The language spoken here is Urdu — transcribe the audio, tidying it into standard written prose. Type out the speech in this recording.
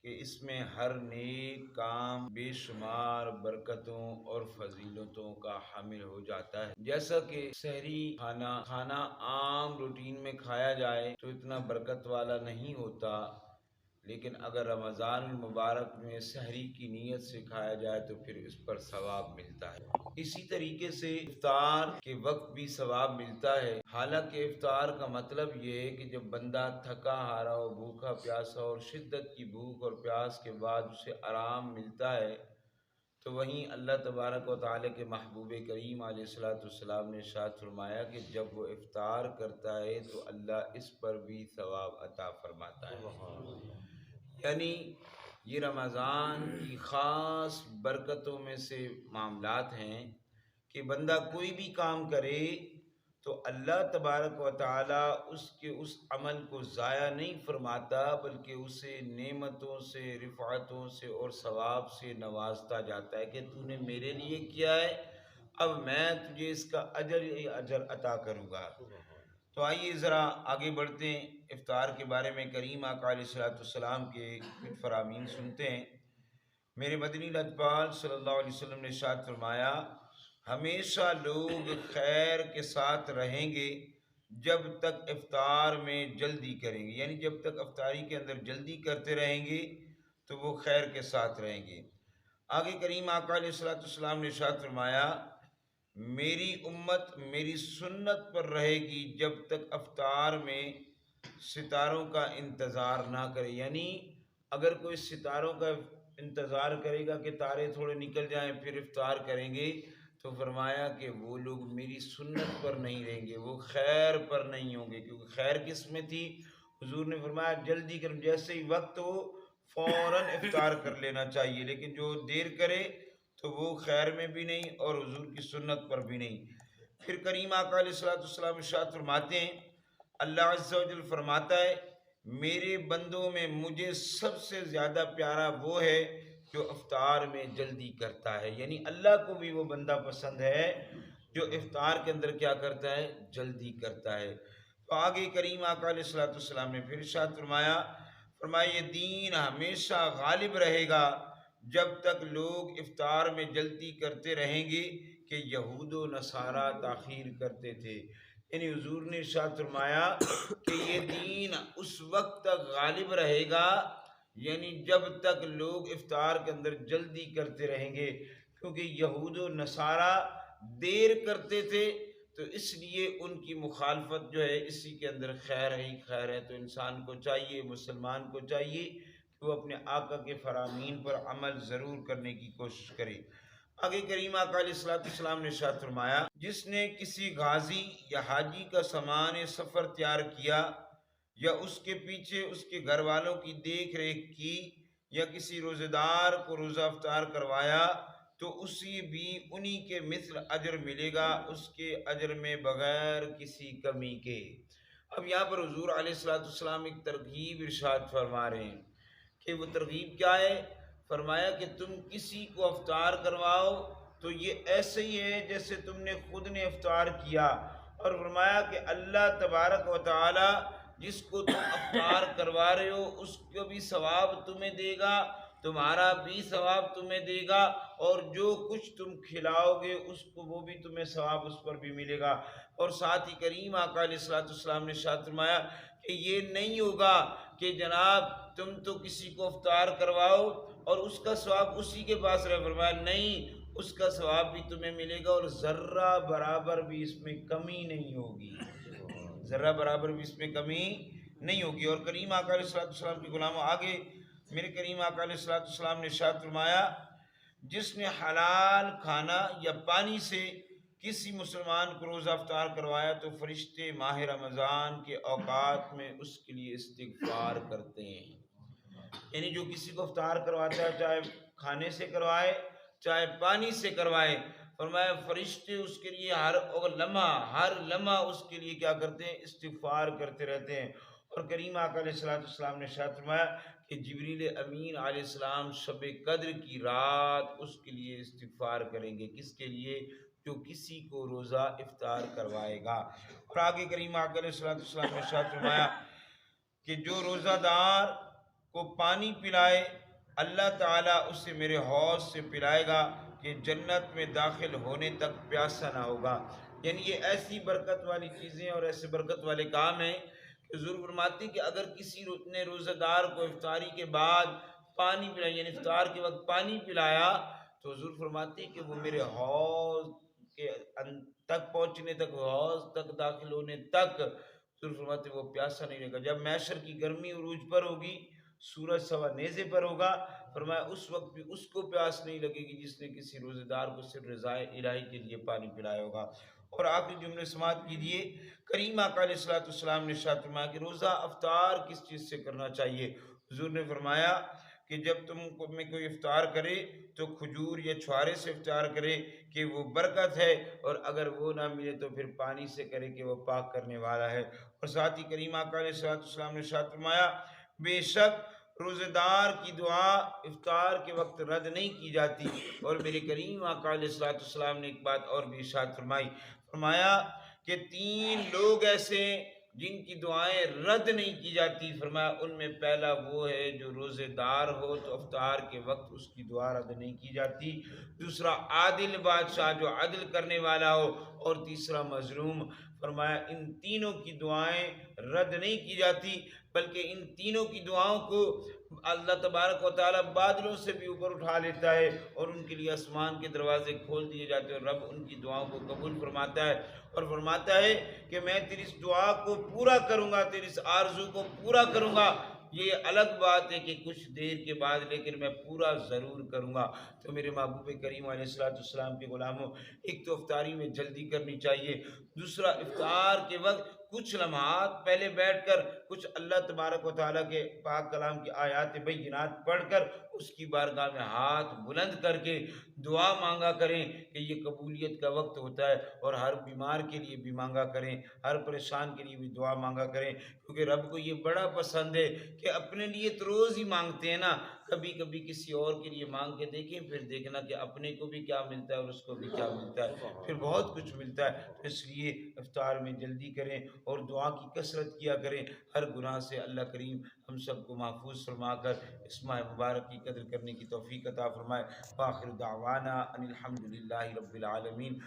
کہ اس میں ہر نیک کام بے شمار برکتوں اور فضیلتوں کا حامل ہو جاتا ہے۔ جیسا کہ سحری کھانا عام روٹین میں کھایا جائے تو اتنا برکت والا نہیں ہوتا، لیکن اگر رمضان المبارک میں سحری کی نیت سے کھایا جائے تو پھر اس پر ثواب ملتا ہے۔ اسی طریقے سے افطار کے وقت بھی ثواب ملتا ہے۔ حالانکہ افطار کا مطلب یہ ہے کہ جب بندہ تھکا ہارا ہو، بھوکا پیاسا اور شدت کی بھوک اور پیاس کے بعد اسے آرام ملتا ہے، تو وہیں اللہ تبارک و تعالیٰ کے محبوب کریم علیہ الصلوۃ والسلام نے ارشاد فرمایا کہ جب وہ افطار کرتا ہے تو اللہ اس پر بھی ثواب عطا فرماتا ہے۔ یعنی یہ رمضان کی خاص برکتوں میں سے معاملات ہیں کہ بندہ کوئی بھی کام کرے تو اللہ تبارک و تعالیٰ اس عمل کو ضائع نہیں فرماتا، بلکہ اسے نعمتوں سے، رفعتوں سے اور ثواب سے نوازتا جاتا ہے کہ تو نے میرے لیے کیا ہے، اب میں تجھے اس کا اجر عطا کروں گا۔ تو آئیے ذرا آگے بڑھتے ہیں، افطار کے بارے میں کریم آقا علیہ الصلوۃ والسلام کے کچھ فرامین سنتے ہیں۔ میرے مدنی لجپال صلی اللہ علیہ وسلم نے ارشاد فرمایا، ہمیشہ لوگ خیر کے ساتھ رہیں گے جب تک افطار میں جلدی کریں گے، یعنی جب تک افطاری کے اندر جلدی کرتے رہیں گے تو وہ خیر کے ساتھ رہیں گے۔ آگے کریم آقا علیہ الصلوۃ والسلام نے ارشاد فرمایا، میری امت میری سنت پر رہے گی جب تک افطار میں ستاروں کا انتظار نہ کرے، یعنی اگر کوئی ستاروں کا انتظار کرے گا کہ تارے تھوڑے نکل جائیں پھر افطار کریں گے، تو فرمایا کہ وہ لوگ میری سنت پر نہیں رہیں گے، وہ خیر پر نہیں ہوں گے، کیونکہ خیر کس میں تھی؟ حضور نے فرمایا جلدی کرو، جیسے ہی وقت ہو فوراً افطار کر لینا چاہیے، لیکن جو دیر کرے تو وہ خیر میں بھی نہیں اور حضور کی سنت پر بھی نہیں۔ پھر کریم آقا علیہ الصلوۃ والسلام ارشاد فرماتے ہیں، اللہ عز و جل فرماتا ہے، میرے بندوں میں مجھے سب سے زیادہ پیارا وہ ہے جو افطار میں جلدی کرتا ہے، یعنی اللہ کو بھی وہ بندہ پسند ہے جو افطار کے اندر کیا کرتا ہے؟ جلدی کرتا ہے۔ تو آگے کریم آقا علیہ الصلوۃ والسلام نے پھر ارشاد فرمایا یہ دین ہمیشہ غالب رہے گا جب تک لوگ افطار میں جلدی کرتے رہیں گے کہ یہود و نصارہ تاخیر کرتے تھے، یعنی حضور نے ارشاد فرمایا کہ یہ دین اس وقت تک غالب رہے گا یعنی جب تک لوگ افطار کے اندر جلدی کرتے رہیں گے، کیونکہ یہود و نصارہ دیر کرتے تھے تو اس لیے ان کی مخالفت جو ہے اسی کے اندر خیر ہی خیر ہے۔ تو انسان کو چاہیے، مسلمان کو چاہیے کہ وہ اپنے آقا کے فرامین پر عمل ضرور کرنے کی کوشش کرے۔ آگے کریم آقا علیہ الصلوۃ والسلام نے ارشاد فرمایا، جس نے کسی غازی یا حاجی کا سامان سفر تیار کیا یا اس کے پیچھے اس کے گھر والوں کی دیکھ ریکھ کی یا کسی روزہ دار کو روزہ افطار کروایا تو اسی بھی انہی کے مثل اجر ملے گا، اس کے اجر میں بغیر کسی کمی کے۔ اب یہاں پر حضور علیہ الصلوۃ والسلام ایک ترغیب ارشاد فرما رہے ہیں کہ وہ ترغیب کیا ہے؟ فرمایا کہ تم کسی کو افطار کرواؤ تو یہ ایسے ہی ہے جیسے تم نے خود نے افطار کیا، اور فرمایا کہ اللہ تبارک و تعالی جس کو تم افطار کروا رہے ہو اس کو بھی ثواب تمہیں دے گا، تمہارا بھی ثواب تمہیں دے گا، اور جو کچھ تم کھلاؤ گے اس کو وہ بھی تمہیں ثواب اس پر بھی ملے گا۔ اور ساتھ ہی کریم آقا علیہ الصلوۃ والسلام نے ارشاد فرمایا کہ یہ نہیں ہوگا کہ جناب تم تو کسی کو افطار کرواؤ اور اس کا ثواب اسی کے پاس رہے، فرمایا نہیں، اس کا ثواب بھی تمہیں ملے گا اور ذرہ برابر بھی اس میں کمی نہیں ہوگی، ذرہ برابر بھی اس میں کمی نہیں ہوگی۔ اور کریم آقا علیہ الصلوۃ والسلام کے غلاموں، آگے میرے کریم آقا علیہ الصلوۃ والسلام نے ارشاد فرمایا، جس نے حلال کھانا یا پانی سے کسی مسلمان کو روزہ افطار کروایا تو فرشتے ماہ رمضان کے اوقات میں اس کے لیے استغفار کرتے ہیں، یعنی جو کسی کو افطار کرواتا ہے چاہے کھانے سے کروائے چاہے پانی سے کروائے، فرمایا فرشتے اس کے لیے ہر لمحہ اس کے لیے کیا کرتے ہیں؟ استغفار کرتے رہتے ہیں۔ اور کریم آقا علیہ الصلوۃ والسلام نے ارشاد فرمایا کہ جبریل امین علیہ السلام شب قدر کی رات اس کے لیے استغفار کریں گے، کس کے لیے؟ جو کسی کو روزہ افطار کروائے گا۔ اور آگے کریم آقا علیہ الصلوۃ والسلام نے ارشاد فرمایا کہ جو روزہ دار کو پانی پلائے، اللہ تعالیٰ اسے میرے حوض سے پلائے گا کہ جنت میں داخل ہونے تک پیاسا نہ ہوگا۔ یعنی یہ ایسی برکت والی چیزیں اور ایسے برکت والے کام ہیں کہ حضور فرماتے ہیں کہ اگر کسی نے روزہ دار کو افطاری کے بعد پانی پلایا، یعنی افطار کے وقت پانی پلایا، تو حضور فرماتے ہیں کہ وہ میرے حوض کے تک پہنچنے تک، حوض تک داخل ہونے تک، حضور فرماتے ہیں وہ پیاسا نہیں رہے گا۔ جب محشر کی گرمی عروج پر ہوگی، سورج سوا نیزے پر ہوگا، فرمایا اس وقت بھی اس کو پیاس نہیں لگے گی جس نے کسی روزے دار کو صرف رضائے الہی کے لیے پانی پلایا ہوگا۔ اور آخری جملے سماعت کیجیے، کریم آقا علیہ الصلوۃ والسلام نے ارشاد فرمایا کہ روزہ افطار کس چیز سے کرنا چاہیے؟ حضور نے فرمایا کہ جب تم میں کوئی افطار کرے تو کھجور یا چھوارے سے افطار کرے کہ وہ برکت ہے، اور اگر وہ نہ ملے تو پھر پانی سے کرے کہ وہ پاک کرنے والا ہے۔ اور ساتھ ہی کریم آقا علیہ الصلوۃ والسلام نے ارشاد فرمایا بے شک روزے دار کی دعا افطار کے وقت رد نہیں کی جاتی۔ اور میرے کریم آقا علیہ الصلوۃ والسلام نے ایک بات اور بھی ارشاد فرمائی، فرمایا کہ 3 لوگ ایسے ہیں جن کی دعائیں رد نہیں کی جاتی، فرمایا ان میں پہلا وہ ہے جو روزے دار ہو تو افطار کے وقت اس کی دعا رد نہیں کی جاتی، دوسرا عادل بادشاہ جو عدل کرنے والا ہو، اور تیسرا مظلوم۔ فرمایا ان تینوں کی دعائیں رد نہیں کی جاتی، بلکہ ان تینوں کی دعاؤں کو اللہ تبارک و تعالیٰ بادلوں سے بھی اوپر اٹھا لیتا ہے، اور ان کے لیے آسمان کے دروازے کھول دیے جاتے ہیں، اور رب ان کی دعاؤں کو قبول فرماتا ہے، اور فرماتا ہے کہ میں تیری اس دعا کو پورا کروں گا، تیری اس آرزو کو پورا کروں گا۔ یہ الگ بات ہے کہ کچھ دیر کے بعد، لیکن میں پورا ضرور کروں گا۔ تو میرے محبوب کریم علیہ الصلوۃ والسلام کے غلاموں، ایک تو افطاری میں جلدی کرنی چاہیے، دوسرا افطار کے وقت کچھ لمحات پہلے بیٹھ کر کچھ اللہ تبارک و تعالیٰ کے پاک کلام کی آیات بینات پڑھ کر اس کی بارگاہ میں ہاتھ بلند کر کے دعا مانگا کریں کہ یہ قبولیت کا وقت ہوتا ہے، اور ہر بیمار کے لیے بھی مانگا کریں، ہر پریشان کے لیے بھی دعا مانگا کریں، کیونکہ رب کو یہ بڑا پسند ہے کہ اپنے لیے تو روز ہی مانگتے ہیں نا، کبھی کبھی کسی اور کے لیے مانگ کے دیکھیں، پھر دیکھنا کہ اپنے کو بھی کیا ملتا ہے اور اس کو بھی کیا ملتا ہے، پھر بہت کچھ ملتا ہے۔ تو اس لیے افطار میں جلدی کریں اور دعا کی کثرت کیا کریں، ہر گناہ سے اللہ کریم ہم سب کو محفوظ فرما کر اس ماہ مبارک کی قدر کرنے کی توفیق عطا فرمائے۔ وآخر دعوانا ان الحمد للہ رب العالمین۔